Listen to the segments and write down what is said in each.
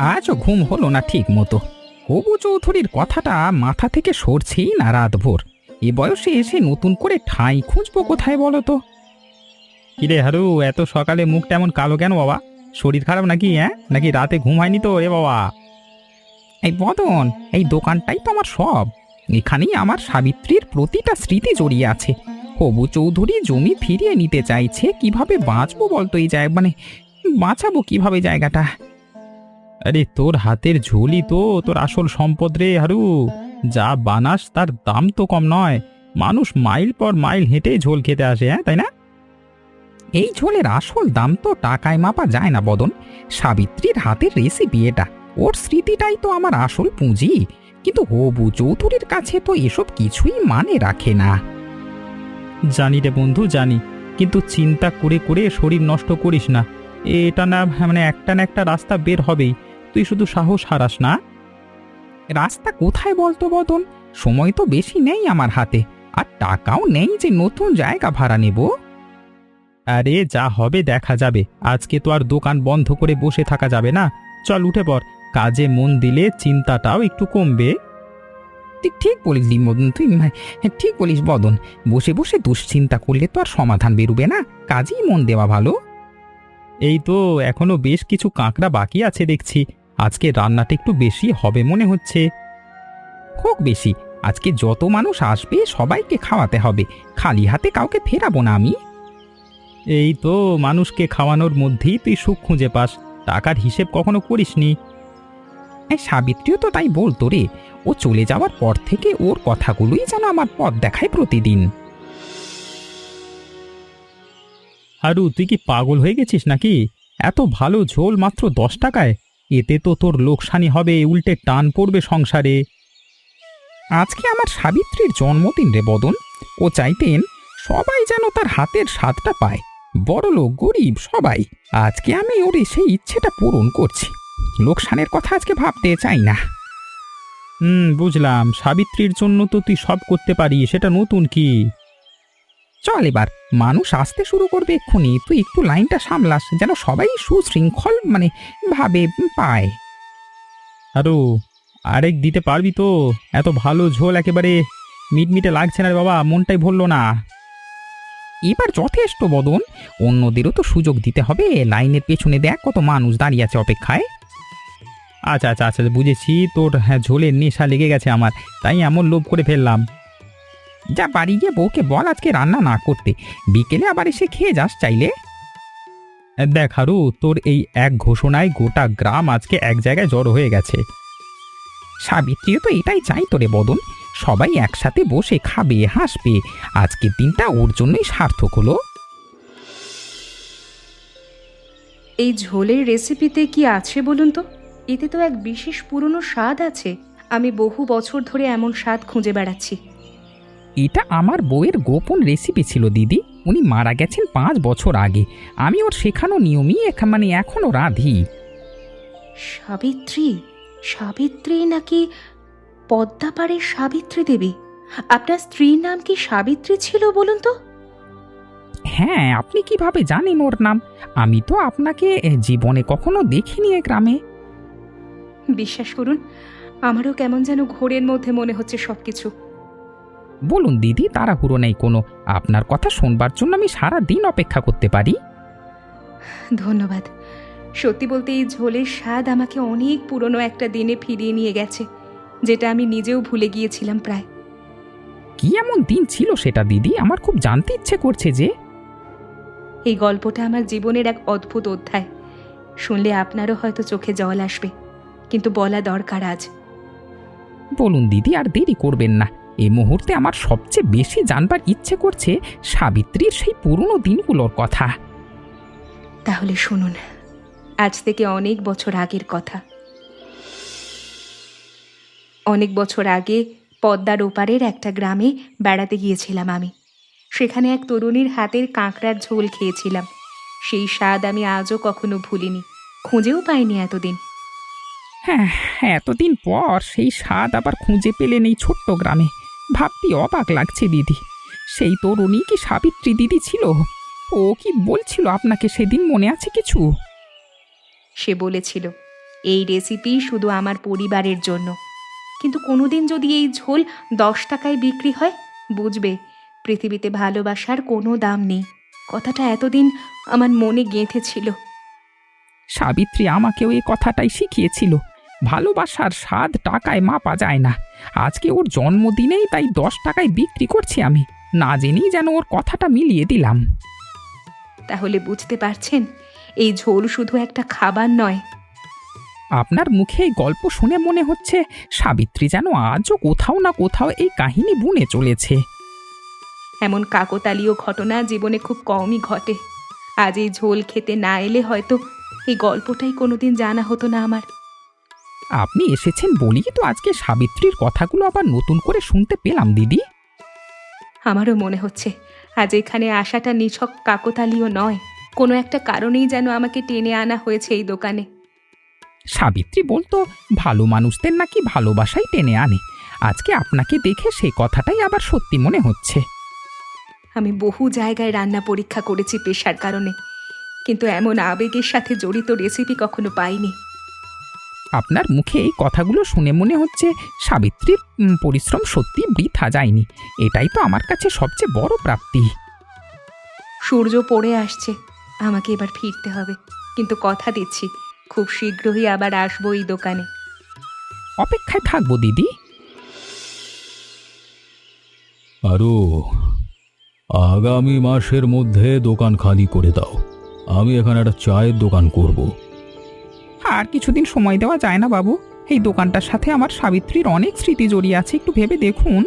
আজও ঘুম হলো না ঠিক মতো। হবু চৌধুরীর কথাটা মাথা থেকে সরছেই না রাতভর। এ বয়সে এসে নতুন করে ঠাঁই খুঁজবো কোথায় বলো তো? কিরে হারু, এত সকালে মুখটা এমন কালো কেন বাবা? শরীর খারাপ নাকি? নাকি রাতে ঘুম হয়নি তো রে বাবা? এই বদন, এই দোকানটাই তো আমার সব। এখানেই আমার সাবিত্রীর প্রতিটা স্মৃতি জড়িয়ে আছে। হবু চৌধুরী জমি ফিরিয়ে নিতে চাইছে, কিভাবে বাঁচবো বলতো এই জায়গা, মানে বাঁচাবো কিভাবে জায়গাটা? আরে তোর হাতের ঝুলি তো তোর আসল সম্পদ রে হারু। যা বানাস তার দাম তো কম নয়। মানুষ মাইল পর মাইল হেঁটে ঝোল খেতে আসে, তাই না? এই ঝোলের আসল দাম তো টাকায় মাপা যায় না বদন। সাবিত্রীর হাতের রেসিপি এটা, ওর স্মৃতিটাই তো আমার আসল পুঁজি। কিন্তু হবু চৌধুরীর কাছে তো এসব কিছুই মানে রাখে না। জানি রে বন্ধু, জানি। কিন্তু চিন্তা করে করে শরীর নষ্ট করিস না। এটা না, মানে একটা না একটা রাস্তা বের হবেই। তুই শুধু সাহস হারাস না। রাস্তা কোথায় বলতো বদন? সময় তো বেশি নেই আমার হাতে, আর টাকাও নেই যে নতুন জায়গা ভাড়া নেব। আরে যা হবে দেখা যাবে। আজকে তো আর দোকান বন্ধ করে বসে থাকা যাবে না। চল উঠে পড়। কাজে মন দিলে চিন্তাটাও একটু কমবে। তুই ঠিক বলিস মদন, তুই ঠিক বলিস বদন। বসে বসে দুশ্চিন্তা করলে তো আর সমাধান বেরোবে না। কাজেই মন দেওয়া ভালো। এই তো এখনো বেশ কিছু কাঁকড়া বাকি আছে দেখছি। আজকে রান্নাটা একটু বেশি হবে মনে হচ্ছে। খুব বেশি। আজকে যত মানুষ আসবে সবাইকে খাওয়াতে হবে। খালি হাতে কাউকে ফেরাবো না আমি। এই তো মানুষকে খাওয়ানোর মধ্যেই তুই সুখ খুঁজে পাস। টাকার হিসেব কখনো করিসনি। এই সাবিত্রীও তো তাই বলতো রে। ও চলে যাওয়ার পর থেকে ওর কথাগুলোই যেন আমার পথ দেখায় প্রতিদিন। হারু, তুই কি পাগল হয়ে গেছিস নাকি? এত ভালো ঝোল মাত্র 10 টাকায়? এতে তো তোর লোকসানি হবে, উল্টে টান পড়বে সংসারে। আজকে আমার সাবিত্রীর জন্মদিন রে বদন। ও চাইতেন সবাই যেন তার হাতের স্বাদটা পায়। বড়লোক গরিব সবাই। আজকে আমি ওর সেই ইচ্ছেটা পূরণ করছি। লোকসানের কথা আজকে ভাবতে চাই না। বুঝলাম। সাবিত্রীর জন্য তো তুই সব করতে পারিস, সেটা নতুন কি? চল এবার, মানুষ আসতে শুরু করবে এক্ষুনি। তুই একটু লাইনটা সামলাস, যেন সবাই সুশৃঙ্খল মানে ভাবে পায়। আরো আরেক দিতে পারবি তো? এত ভালো ঝোল একেবারে মিটমিটে লাগছে না রে বাবা, মনটাই ভরলো না। এবার যথেষ্ট বদন। অন্যদেরও তো সুযোগ দিতে হবে। লাইনের পেছনে দেখ কত মানুষ দাঁড়িয়ে আছে অপেক্ষায়। আচ্ছা আচ্ছা আচ্ছা, বুঝেছি। তোর ঝোলের নেশা লেগে গেছে আমার, তাই এমন লোভ করে ফেললাম। যা বাড়ি গিয়ে বউকে বল আজকে রান্না না করতে। বিকেলে আবার এসে খেয়ে যাস চাইলে। দেখ হারু, তোর এই এক ঘোষণায় গোটা গ্রাম আজকে এক জায়গায় জড়ো হয়ে গেছে। সাবিত্রীও তো এটাই চাই তোরে বদন। সবাই একসাথে বসে খাবে, হাসবে। আজকের দিনটা ওর জন্যই সার্থক হলো। এই ঝোলের রেসিপিতে কি আছে বলুন তো? এতে তো এক বিশেষ পুরনো স্বাদ আছে। আমি বহু বছর ধরে এমন স্বাদ খুঁজে বেড়াচ্ছি। এটা আমার বউয়ের গোপন রেসিপি ছিল দিদি। উনি মারা গেছেন 5 বছর আগে। আমি ওর শেখানো নিয়মই মানে এখনো রাঁধি। সাবিত্রী? সাবিত্রী নাকি পদ্মাপাড়ের সাবিত্রী দেবী? আপনার স্ত্রীর নাম কি সাবিত্রী ছিল বলুন তো? হ্যাঁ, আপনি কিভাবে জানেন ওর নাম? আমি তো আপনাকে জীবনে কখনো দেখিনি এ গ্রামে। বিশ্বাস করুন, আমারও কেমন যেন ঘোরের মধ্যে মনে হচ্ছে সবকিছু। বলুন দিদি, তাড়াহুড়ো নেই কোনো। আপনার কথা শুনবার জন্য আমি সারা দিন অপেক্ষা করতে পারি। ধন্যবাদ। সত্যি বলতে এই ঝোলের স্বাদ আমাকে অনেক পুরনো একটা দিনে ফিরিয়ে নিয়ে গেছে, যেটা আমি নিজেও ভুলে গিয়েছিলাম প্রায়। কি এমন দিন ছিল সেটা দিদি? আমার খুব জানতে ইচ্ছে করছে যে। এই গল্পটা আমার জীবনের এক অদ্ভুত অধ্যায়। শুনলে আপনারও হয়তো চোখে জল আসবে, কিন্তু বলা দরকার আজ। বলুন দিদি, আর দেরি করবেন না। এই মুহূর্তে আমার সবচেয়ে বেশি জানবার ইচ্ছে করছে সাবিত্রীর সেই পুরনো দিনগুলোর কথা। তাহলে শুনুন, আজ থেকে অনেক বছর আগের কথা। অনেক বছর আগে পদ্মার ওপারের একটা গ্রামে বেড়াতে গিয়েছিলাম আমি। সেখানে এক তরুণীর হাতের কাঁকড়ার ঝোল খেয়েছিলাম। সেই স্বাদ আমি আজও কখনো ভুলিনি, খুঁজেও পাইনি এতদিন। হ্যাঁ, এতদিন পর সেই স্বাদ আবার খুঁজে পেলেন এই ছোট্ট গ্রামে। ভাবতে অবাক লাগছে দিদি। সেই তরুণী কি সাবিত্রী দিদি ছিল? ও কি বলছিল আপনাকে সেদিন, মনে আছে কিছু? সে বলেছিল, এই রেসিপি শুধু আমার পরিবারের জন্য। কিন্তু কোনোদিন যদি এই ঝোল 10 টাকায় বিক্রি হয়, বুঝবে পৃথিবীতে ভালোবাসার কোনো দাম নেই। কথাটা এতদিন আমার মনে গেঁথে ছিল। সাবিত্রী আমাকেও এই কথাটাই শিখিয়েছিল, ভালোবাসার স্বাদ টাকায় মাপা যায় না। আজকে ওর জন্মদিনেই তাই 10 টাকায় বিক্রি করছি আমি, না জেনেই যেন ওর কথাটা মিলিয়ে দিলাম। তাহলে বুঝতে পারছেন, এই ঝোল শুধু একটা খাবার নয়। আপনার মুখে এই গল্প শুনে মনে হচ্ছে সাবিত্রী যেন আজও কোথাও না কোথাও এই কাহিনী বুনে চলেছে। এমন কাকতালীয় ঘটনা জীবনে খুব কমই ঘটে। আজ এই ঝোল খেতে না এলে হয়তো এই গল্পটাই কোনোদিন জানা হতো না আমার। আপনি এসেছেন বলেই তো আজকে সাবিত্রীর কথাগুলো আবার নতুন করে শুনতে পেলাম দিদি। আমারও মনে হচ্ছে আজ এখানে আসাটা নিছক কাকতালীয় নয়, কোনো একটা কারণেই যেন আমাকে টেনে আনা হয়েছে এই দোকানে। সাবিত্রী বলতো ভালো মানুষদের নাকি ভালোবাসাই টেনে আনে। আজকে আপনাকে দেখে সেই কথাটাই আবার সত্যি মনে হচ্ছে। আমি বহু জায়গায় রান্না পরীক্ষা করেছি পেশার কারণে, কিন্তু এমন আবেগের সাথে জড়িত রেসিপি কখনো পাইনি। আপনার মুখে এই কথাগুলো শুনে মনে হচ্ছে সাবিত্রীর পরিশ্রম সত্যি বৃথা যায়নি। এটাই তো আমার কাছে সবচেয়ে বড় প্রাপ্তি। সূর্য পড়ে আসছে, আমাকে এবার ফিরতে হবে। কিন্তু কথা দিচ্ছি, খুব শীঘ্রই আবার আসবো এই দোকানে। অপেক্ষায় থাকবো দিদি। আরও আগামী মাসের মধ্যে দোকান খালি করে দাও। আমি এখানে একটা চায়ের দোকান করব। আর কিছুদিন সময় দেওয়া যায় না বাবু? এই দোকানটার সাথে আমার সাবিত্রীর অনেক স্মৃতি জড়িয়ে আছে, একটু ভেবে দেখুন।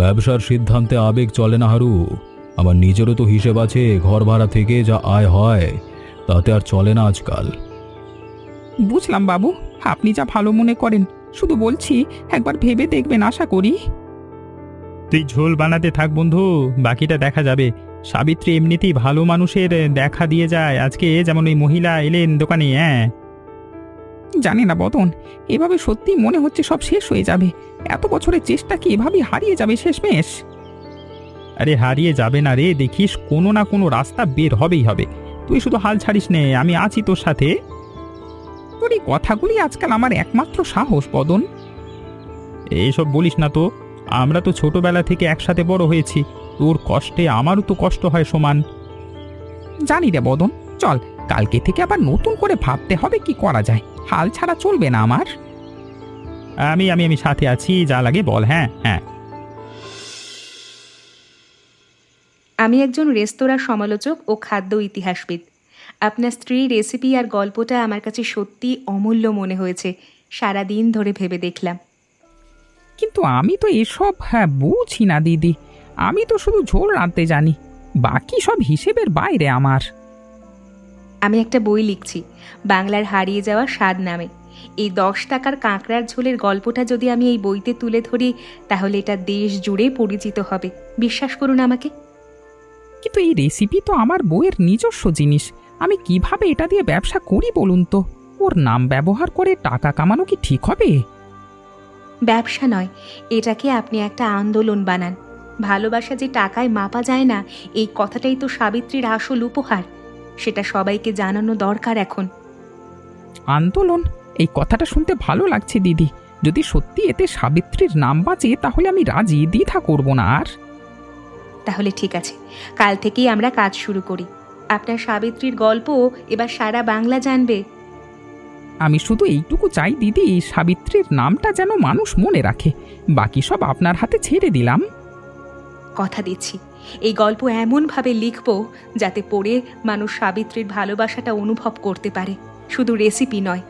ব্যবসার সিদ্ধান্তে আবেগ চলে না হারু। আমার নিজেরও তো হিসেব আছে, ঘর ভাড়া থেকে যা আয় হয় তাতে আর চলে না আজকাল। বুঝলাম বাবু, আপনি যা ভালো মনে করেন। শুধু বলছি একবার ভেবে দেখবেন, আশা করি। তুই ঝোল বানাতে থাক বন্ধু, বাকিটা দেখা যাবে। সাবিত্রী এমনিতেই ভালো মানুষের দেখা দিয়ে যায়। আজকে যেমন ওই মহিলা এলেন দোকানে। হ্যাঁ, জানি না বদন, এভাবে সত্যি মনে হচ্ছে সব শেষ হয়ে যাবে। এত বছরের চেষ্টা কি এভাবেই হারিয়ে যাবে শেষমেশ? আরে হারিয়ে যাবে না রে, দেখিস কোনো না কোনো রাস্তা বের হবেই হবে। তুই শুধু হাল ছাড়িস নে, আমি আছি তোর সাথে। তোর এই কথাগুলি আজকাল আমার একমাত্র সাহস বদন। এইসব বলিস না তো, আমরা তো ছোটবেলা থেকে একসাথে বড় হয়েছি। তোর কষ্টে আমারও তো কষ্ট হয় সমান। জানি রে বদন, চল কালকে থেকে আবার নতুন করে ভাবতে হবে কি করা যায়। হাল ছাড়া চলবে না আমার। আমি আমি আমি সাথে আছি, যা লাগে বল। হ্যাঁ হ্যাঁ। আমি একজন রেস্তোরাঁ সমালোচক ও খাদ্য ইতিহাসবিদ। আপনার স্ত্রীর রেসিপি আর গল্পটা আমার কাছে সত্যি অমূল্য মনে হয়েছে। সারা দিন ধরে ভেবে দেখলাম। কিন্তু আমি তো এসব বুঝি না দিদি। আমি তো শুধু ঝোল রাঁধতে জানি, বাকি সব হিসেবের বাইরে আমার। আমি একটা বই লিখছি, বাংলার হারিয়ে যাওয়া স্বাদ নামে। এই 10 টাকার কাঁকড়ার ঝোলের গল্পটা যদি আমি এই বইতে তুলে ধরি, তাহলে এটা দেশ জুড়ে পরিচিত হবে। বিশ্বাস করুন আমাকে। কিন্তু এই রেসিপি তো আমার বউয়ের নিজস্ব জিনিস। আমি কিভাবে এটা দিয়ে ব্যবসা করি বলুন তো? ওর নাম ব্যবহার করে টাকা কামানো কি ঠিক হবে? ব্যবসা নয়, এটাকে আপনি একটা আন্দোলন বানান। ভালোবাসা যে টাকায় মাপা যায় না, এই কথাটাই তো সাবিত্রীর আসল উপহার। সেটা সবাইকে জানানো দরকার এখন। আন্দোলন? এই কথাটা শুনতে ভালো লাগছে দিদি। যদি সত্যি এতে সাবিত্রীর নাম বাঁচে তাহলে আমি রাজি, দ্বিধা করব না আর। তাহলে ঠিক আছে, কাল থেকেই আমরা কাজ শুরু করি। আপনার সাবিত্রীর গল্প এবার সারা বাংলা জানবে। আমি শুধু এইটুকু চাই দিদি, সাবিত্রীর নামটা যেন মানুষ মনে রাখে। বাকি সব আপনার হাতে ছেড়ে দিলাম। কথা দিচ্ছি, এই গল্প এমনভাবে লিখব যাতে পড়ে মানুষ সাবিত্রীর ভালোবাসাটা অনুভব করতে পারে, শুধু রেসিপি নয়।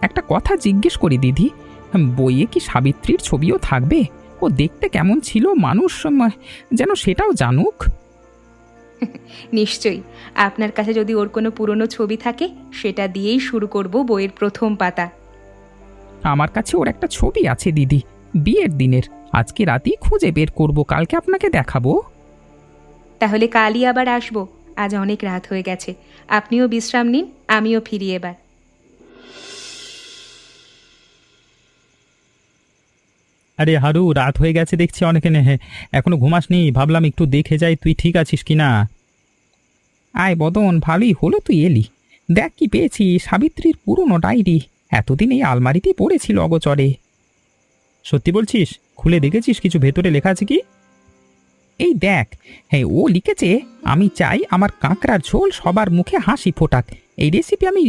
একটা কথা জিজ্ঞেস করি দিদি, বইয়ে কি সাবিত্রীর ছবিও থাকবে? ও দেখতে কেমন ছিল, মানুষ যেন সেটাও জানুক। নিশ্চয়ই, আপনার কাছে যদি ওর কোনো পুরনো ছবি থাকে, সেটা দিয়েই শুরু করব বইয়ের প্রথম পাতা। আমার কাছে ওর একটা ছবি আছে দিদি, বিয়ের দিনের। আজকে রাতেই খুঁজে বের করব, কালকে আপনাকে দেখাবো। তাহলে কালই আবার আসবো। আজ অনেক রাত হয়ে গেছে, আপনিও বিশ্রাম নিন, আমিও ফিরি এবার। আরে হারু, রাত হয়ে গেছে দেখছি অনেক। এখনো ঘুমাসনি, ভাবলাম একটু দেখে যাই তুই ঠিক আছিস কিনা। আয় বদন, ভালোই হলো তুই এলি। দেখ কি পেয়েছি, সাবিত্রীর পুরনো ডায়েরি। এতদিন এই আলমারিতেই পড়েছিল অগোচরে। সত্যি বলছিস? খুলে দেখেছিস কিছু ভেতরে লেখা আছে কি? এই দেখ, হ্যাঁ ও লিখেছে, আমি চাই আমার কাঁকড়ার ঝোল সবার মুখে হাসি ফোটাক। এই রেসিপি আমি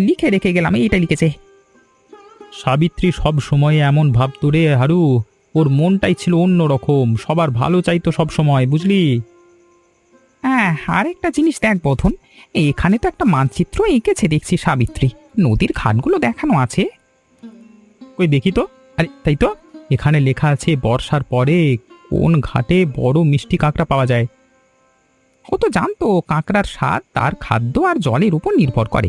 লিখে রেখে গেলাম, এইটা লিখেছে। সাবিত্রী সব সময় এমন ভাবতো রে হারু, ওর মনটাই ছিল অন্য রকম, সবার ভালো চাইতো সব সময়, বুঝলি? হ্যাঁ, আরেকটা জিনিস দেখ বধন, এখানে তো একটা মানচিত্র এঁকেছে দেখছি সাবিত্রী, নদীর ঘাটগুলো দেখানো আছে। কই দেখি তো। আরে তাই তো, এখানে লেখা আছে বর্ষার পরে কোন ঘাটে বড় মিষ্টি কাঁকড়া পাওয়া যায়। ও তো জানতো কাঁকড়ার স্বাদ তার খাদ্য আর জলের উপর নির্ভর করে।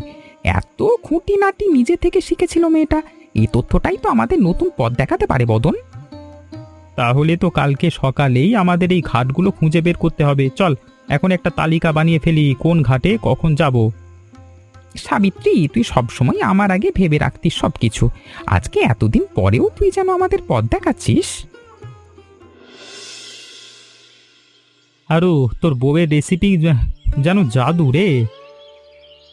এত খুঁটিনাটি নিজে থেকে শিখেছিল মেয়েটা। এই তথ্যটাই তো আমাদের নতুন পথ দেখাতে পারে বদন। তাহলে তো কালকে সকালেই আমাদের এই ঘাটগুলো খুঁজে বের করতে হবে। চল এখন একটা তালিকা বানিয়ে ফেলি, কোন ঘাটে কখন যাব। সাবিত্রী, তুই সবসময় আমার আগে ভেবে রাখতিস সবকিছু। আজকে এতদিন পরেও তুই যেন আমাদের পথ দেখাচ্ছিস। আরো তোর বউয়ের রেসিপি যেন জাদু রে।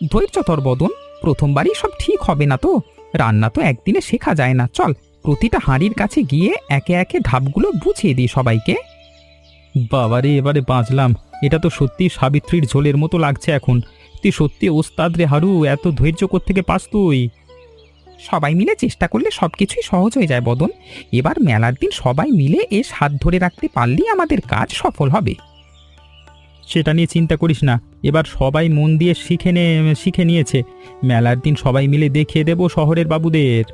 ধৈর্য তোর বদন, প্রথমবারই সব ঠিক হবে না তো। রান্না তো একদিনে শেখা যায় না। চল প্রতিটা হাঁড়ির কাছে গিয়ে একে একে ধাপগুলো বুঝিয়ে দিই সবাইকে। বাবারে, এবারে বাঁচলাম। এটা তো সত্যি সাবিত্রীর ঝোলের মতো লাগছে এখন। তুই সত্যি ওস্তাদ রে হারু, এত ধৈর্য কোত্থেকে পাস তুই? সবাই মিলে চেষ্টা করলে সবকিছুই সহজ হয়ে যায় বদন। এবার মেলার দিন সবাই মিলে এ স্বাদ ধরে রাখতে পারলেই আমাদের কাজ সফল হবে। সেটা নিয়ে চিন্তা করিস না, এবার সবাই মন দিয়ে শিখে নিয়েছে। মেলার দিন সবাই মিলে দেখিয়ে দেব শহরের বাবুদের।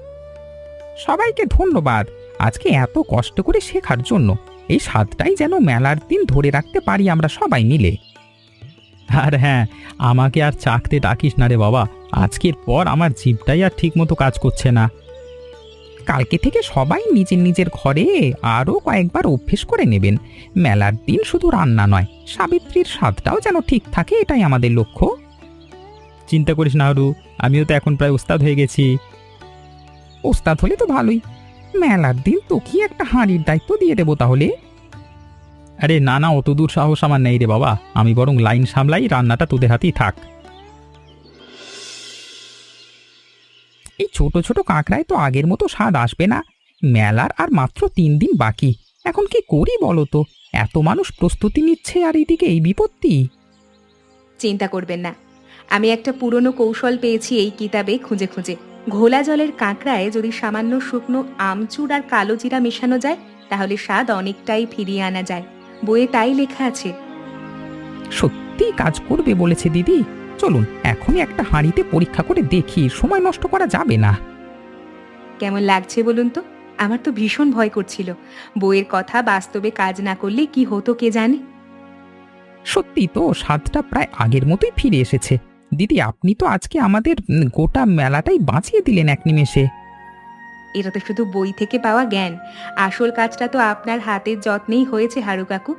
সবাইকে ধন্যবাদ আজকে এত কষ্ট করে শেখার জন্য। এই স্বাদটাই যেন মেলার দিন ধরে রাখতে পারি আমরা সবাই মিলে। আর হ্যাঁ, আমাকে আর চাকতে ডাকিস না রে বাবা, আজকের পর আমার জিভটাই আর ঠিক মতো কাজ করছে না। কালকে থেকে সবাই নিজের নিজের ঘরে আরও কয়েকবার অভ্যেস করে নেবেন। মেলার দিন শুধু রান্না নয়, সাবিত্রীর স্বাদটাও যেন ঠিক থাকে, এটাই আমাদের লক্ষ্য। চিন্তা করিস না হারু, আমিও তো এখন প্রায় ওস্তাদ হয়ে গেছি। ওস্তাদ হলে তো ভালোই। মেলার দিন তো কি একটা হাঁড়ির দায়িত্ব দিয়ে দেবো তাহলে। আরে না না, অত দূর সাহস আমার নেই রে বাবা, আমি বরং লাইন সামলাই, রান্নাটা তোদের হাতেই থাক। এই ছোট ছোট কাঁকড়ায় তো আগের মতো স্বাদ আসবে না। মেলার আর মাত্র 3 দিন বাকি, এখন কি করি বলো তো? এত মানুষ প্রস্তুতি নিচ্ছে আর এইদিকে এই বিপত্তি। চিন্তা করবেন না, আমি একটা পুরনো কৌশল পেয়েছি এই কিতাবে খুঁজে খুঁজে। ঘোলা জলের কাঁকড়ায় যদি সামান্য শুকনো আমচুর আর কালো জিরা মেশানো যায়, তাহলে স্বাদ অনেকটাই ফিরিয়ে আনা যায়। বইয়ে তাই লেখা আছে। সত্যি কাজ করবে বলেছে দিদি। চলুন এখনই একটা হাঁড়িতে পরীক্ষা করে দেখি, সময় নষ্ট করা যাবে না। কেমন লাগছে বলুন তো? আমার তো ভীষণ ভয় করছিল, বইয়ের কথা বাস্তবে কাজ না করলে কি হতো কে জানে। সত্যি তো স্বাদটা প্রায় আগের মতোই ফিরে এসেছে। দিদি, আপনি তো আজকে আমাদের গোটা মেলাটাই বাঁচিয়ে দিলেন এক নিমেষে। এটা তো শুধু বই থেকে পাওয়া জ্ঞান, আসল কাজটা তো আপনার হাতের যত্নেই হয়েছে হারু কাকু।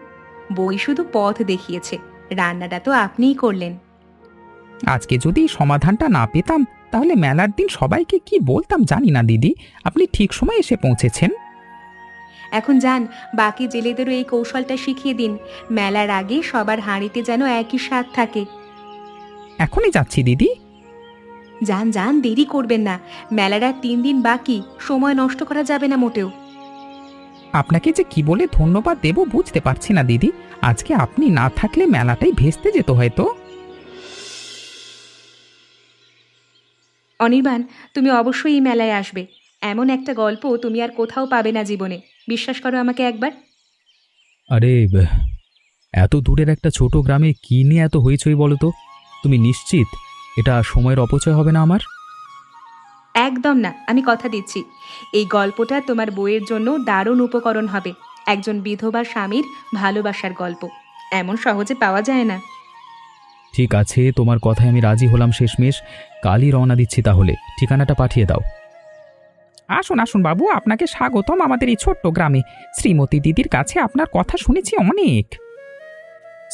বই শুধু পথ দেখিয়েছে, রান্নাটা তো আপনিই করলেন। আজকে যদি সমাধানটা না পেতাম তাহলে মেলার দিন সবাইকে কি বলতাম জানি না দিদি। আপনি ঠিক সময় এসে পৌঁছেছেন। এখন যান, বাকি জেলেদেরও এই কৌশলটা শিখিয়ে দিন। মেলার আগে সবার হাঁড়িতে যেন একই স্বাদ থাকে। এখনই যাচ্ছি দিদি। যান যান, দেরি করবেন না। মেলার আর 3 দিন বাকি, সময় নষ্ট করা যাবে না মোটেও। আপনাকে যে কি বলে ধন্যবাদ দেব বুঝতে পারছি না দিদি। আজকে আপনি না থাকলে মেলাটাই ভেস্তে যেত হয়তো। অনির্বাণ, তুমি অবশ্যই এই মেলায় আসবে। এমন একটা গল্প তুমি আর কোথাও পাবে না জীবনে, বিশ্বাস করো আমাকে একবার। আরে এত দূরের একটা ছোট গ্রামে কি নিয়ে এত হইচই বলো তো? তুমি নিশ্চিত এটা সময়ের অপচয় হবে না আমার? একদম না, আমি কথা দিচ্ছি। এই গল্পটা তোমার বইয়ের জন্য দারুণ উপকরণ হবে। একজন বিধবা স্বামীর ভালোবাসার গল্প, এমন সহজে পাওয়া যায় না। ঠিক আছে, তোমার কথায় আমি রাজি হলাম শেষমেশ। কালই রওনা দিচ্ছি তাহলে, ঠিকানাটা পাঠিয়ে দাও। আসুন আসুন বাবু, আপনাকে স্বাগতম আমাদের এই ছোট্ট গ্রামে। শ্রীমতী দিদির কাছে আপনার কথা শুনেছি অনেক।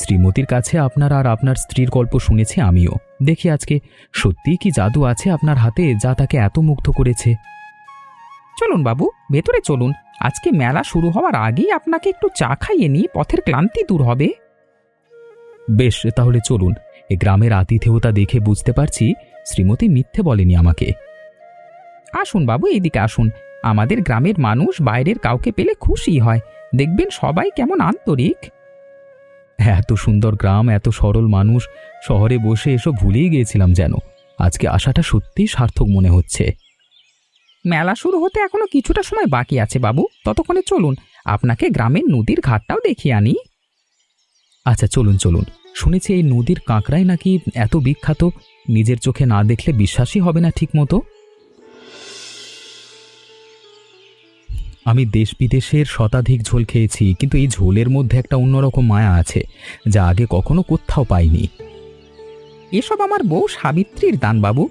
শ্রীমতীর কাছে আপনার আর আপনার স্ত্রীর গল্প শুনেছি আমিও। দেখি আজকে সত্যিই কি জাদু আছে আপনার হাতে যা তাকে এত মুগ্ধ করেছে। চলুন বাবু, ভেতরে চলুন। আজকে মেলা শুরু হওয়ার আগেই আপনাকে একটু চা খাইয়ে নিই, পথের ক্লান্তি দূর হবে। বেশ, তাহলে চলুন। এ গ্রামের আতিথেয়তা দেখে বুঝতে পারছি শ্রীমতী মিথ্যে বলেনি আমাকে। আসুন বাবু, এইদিকে আসুন। আমাদের গ্রামের মানুষ বাইরের কাউকে পেলে খুশি হয়। দেখবেন সবাই কেমন আন্তরিক। এত সুন্দর গ্রাম, এত সরল মানুষ, শহরে বসে এসব ভুলেই গিয়েছিলাম যেন। আজকে আসাটা সত্যিই সার্থক মনে হচ্ছে। মেলা শুরু হতে এখনো কিছুটা সময় বাকি আছে বাবু, ততক্ষণে চলুন আপনাকে গ্রামের নদীর ঘাটটাও দেখিয়ে আনি। আচ্ছা চলুন চলুন। শুনেছি এই নদীর কাঁকড়াই নাকি এত বিখ্যাত, নিজের চোখে না দেখলে বিশ্বাসই হবে না ঠিক মতো। আমি দেশ বিদেশের শতাধিক ঝোল খেয়েছি, কিন্তু এই ঝোলের মধ্যে একটা অন্যরকম মায়া আছে, যা আগে কখনো কোথাও পাইনি। এসব আমার বউ সাবিত্রীর দান বাবু।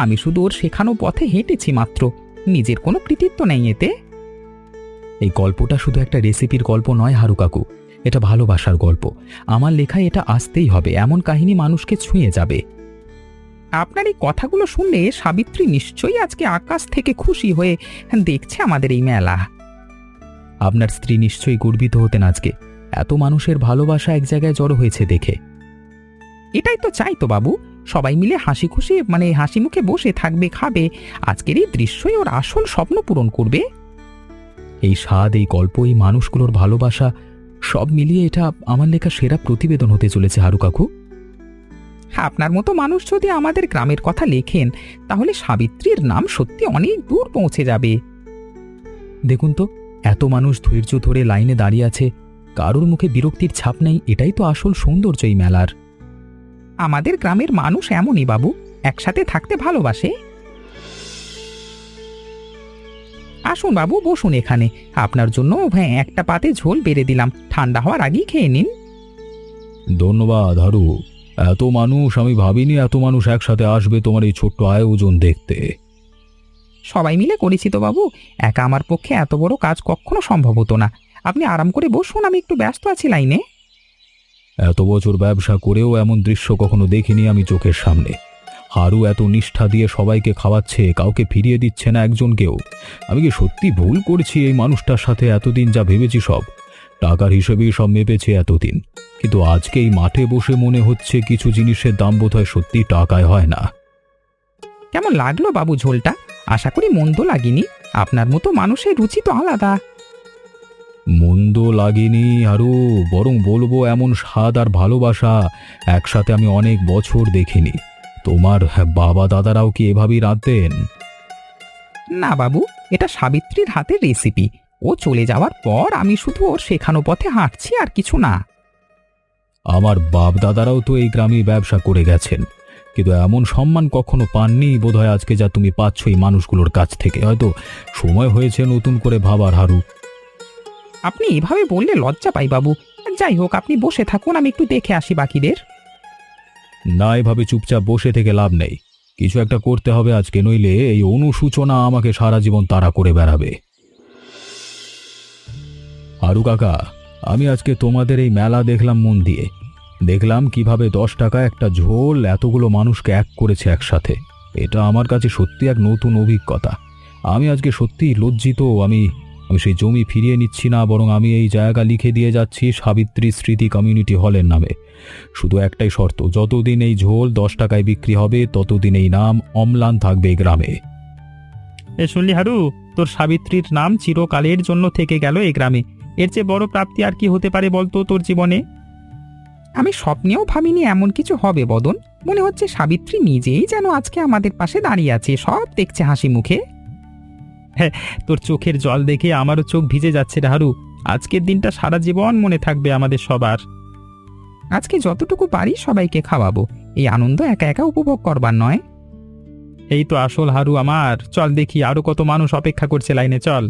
আমি শুধু ওর শেখানো পথে হেঁটেছি মাত্র, নিজের কোনো কৃতিত্ব নেই এতে। এই গল্পটা শুধু একটা রেসিপির গল্প নয় হারু কাকু, এটা ভালোবাসার গল্প। আমার লেখায় এটা আসতেই হবে, এমন কাহিনী মানুষকে ছুঁয়ে যাবে। আপনার এই কথাগুলো শুনলে সাবিত্রী নিশ্চয়ই আজকে আকাশ থেকে খুশি হয়ে দেখছে আমাদের এই মেলা। আপনার স্ত্রী নিশ্চয়ই গর্বিত হতেন আজকে, এত মানুষের ভালোবাসা এক জায়গায় জড়ো হয়েছে দেখে। এটাই তো চাই তো বাবু, সবাই মিলে হাসি খুশি হাসি মুখে বসে থাকবে, খাবে। আজকের এই দৃশ্যই ওর আসল স্বপ্ন পূরণ করবে। এই স্বাদ, এই গল্প, এই মানুষগুলোর ভালোবাসা, সব মিলিয়ে এটা আমার লেখা সেরা প্রতিবেদন হতে চলেছে হারু কাকু। আপনার মতো মানুষ যদি আমাদের গ্রামের কথা লেখেন, তাহলে সাবিত্রীর নাম সত্যি অনেক দূর পৌঁছে যাবে। দেখুন তো, এত মানুষ ধৈর্য ধরে লাইনে দাঁড়িয়ে আছে, কারোর মুখে বিরক্তির ছাপ নেই। এটাই তো আসল সৌন্দর্য এই মেলার। আমাদের গ্রামের মানুষ এমনই বাবু, একসাথে থাকতে ভালোবাসে। আসুন বাবু, বসুন এখানে। আপনার জন্য একটা পাতে ঝোল বেড়ে দিলাম, ঠান্ডা হওয়ার আগেই খেয়ে নিন। ধন্যবাদ হারু। এত মানুষ, আমি ভাবিনি এত মানুষ একসাথে আসবে তোমার এই ছোট্ট আয়োজন দেখতে। সবাই মিলে করেছি তো বাবু, একা আমার পক্ষে এত বড় কাজ কখনো সম্ভব হতো না। আপনি আরাম করে বসুন, আমি একটু ব্যস্ত আছি লাইনে। এত বছর ব্যবসা করেও এমন দৃশ্য কখনো দেখিনি আমি চোখের সামনে। হারু এত নিষ্ঠা দিয়ে সবাইকে খাওয়াচ্ছে, কাউকে ফিরিয়ে দিচ্ছে না একজনকেও। আমি কি সত্যি ভুল করছি এই মানুষটার সাথে? এতদিন যা ভেবেছি সব টাকার হিসেবেই সব মেপেছে এতদিন, কিন্তু আজকে এই মাঠে বসে মনে হচ্ছে কিছু জিনিসের দাম বোধহয় সত্যি টাকায় হয় না। কেমন লাগলো বাবু ঝোলটা? আশা করি মন্দ লাগেনি। আপনার মতো মানুষের রুচি তো আলাদা। মন্দ লাগেনি হারু, বরং বলবো এমন স্বাদ আর ভালোবাসা একসাথে আমি অনেক বছর দেখিনি। তোমার বাবা দাদারাও কি এভাবেই রাঁধতেন? না বাবু, এটা সাবিত্রীর হাতের রেসিপি। ও চলে যাওয়ার পর আমি শুধু ওর শেখানো পথে হাঁটছি, আর কিছু না। আমার বাপ দাদারাও তো এই গ্রামে ব্যবসা করে গেছেন, কিন্তু এমন সম্মান কখনো পাননি বোধহয় আজকে যা তুমি পাচ্ছ এই মানুষগুলোর কাছ থেকে। হয়তো সময় হয়েছে নতুন করে ভাবার হারু। আপনি এভাবে বললে লজ্জা পাই বাবু। যাই হোক, আপনি বসে থাকুন, আমি একটু দেখে আসি বাকিদের। না, এভাবে চুপচাপ বসে থেকে লাভ নেই, কিছু একটা করতে হবে আজকে, নইলে এই অনুসূচনা আমাকে সারা জীবন তাড়া করে বেড়াবে। হারু কাকা, আমি আজকে তোমাদের এই মেলা দেখলাম মন দিয়ে। দেখলাম কিভাবে 10 টাকা একটা ঝোল এতগুলো মানুষকে এক করেছে একসাথে। এটা আমার কাছে সত্যি এক নতুন অভিজ্ঞতা। আমি আজকে সত্যিই লজ্জিত। আমি সেই জমি ফিরিয়ে নিচ্ছি না, বরং আমি এই জায়গা লিখে দিয়ে যাচ্ছি সাবিত্রী স্মৃতি কমিউনিটি হলের নামে। শুধু একটাই শর্ত, যতদিন এই ঝোল 10 টাকায় বিক্রি হবে ততদিন এই নাম অম্লান থাকবে এই গ্রামে। শুনলি হারু, তোর সাবিত্রীর নাম চিরকালের জন্য থেকে গেল এই গ্রামে। এর চেয়ে বড় প্রাপ্তি আর কি হতে পারে বলতো তোর জীবনে? আমি স্বপ্নেও ভাবিনি এমন কিছু হবে বদন। মনে হচ্ছে সাবিত্রী নিজেই যেন আজকে আমাদের পাশে দাঁড়িয়ে আছে, সব দেখছে হাসি মুখে। হ্যাঁ, তোর চোখের জল দেখে আমারও চোখ ভিজে যাচ্ছে রে হারু। আজকের দিনটা সারা জীবন মনে থাকবে আমাদের সবার। আজকে যতটুকু পারি সবাইকে খাওয়াবো, এই আনন্দ একা একা উপভোগ করবার নয়। এই তো আসল হারু আমার। চল দেখি আরো কত মানুষ অপেক্ষা করছে লাইনে, চল।